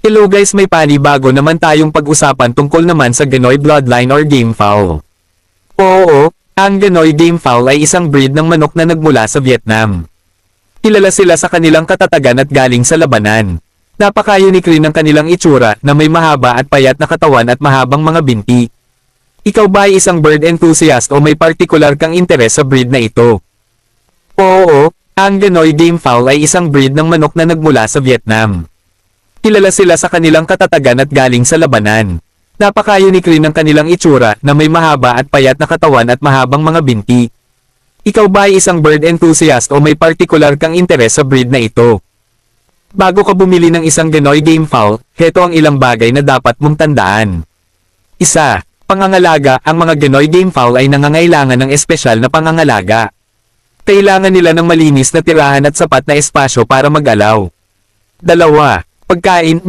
Hello guys, may panibago naman tayong pag-usapan tungkol naman sa Ganoy Bloodline or Game Fowl. Oo, ang Ganoy Game Fowl ay isang breed ng manok na nagmula sa Vietnam. Kilala sila sa kanilang katatagan at galing sa labanan. Napaka-unique rin ng kanilang itsura na may mahaba at payat na katawan at mahabang mga binti. Ikaw ba ay isang bird enthusiast o may particular kang interes sa breed na ito? Oo, ang Ganoy Game Fowl ay isang breed ng manok na nagmula sa Vietnam. Kilala sila sa kanilang katatagan at galing sa labanan. Napaka-unique rin ng kanilang itsura na may mahaba at payat na katawan at mahabang mga binti. Ikaw ba ay isang bird enthusiast o may particular kang interes sa breed na ito? Bago ka bumili ng isang Ganoy Game Fowl, heto ang ilang bagay na dapat mong tandaan. Isa, pangangalaga. Ang mga Ganoy Game Fowl ay nangangailangan ng espesyal na pangangalaga. Kailangan nila ng malinis na tirahan at sapat na espasyo para mag-alaw. Dalawa, pagkain.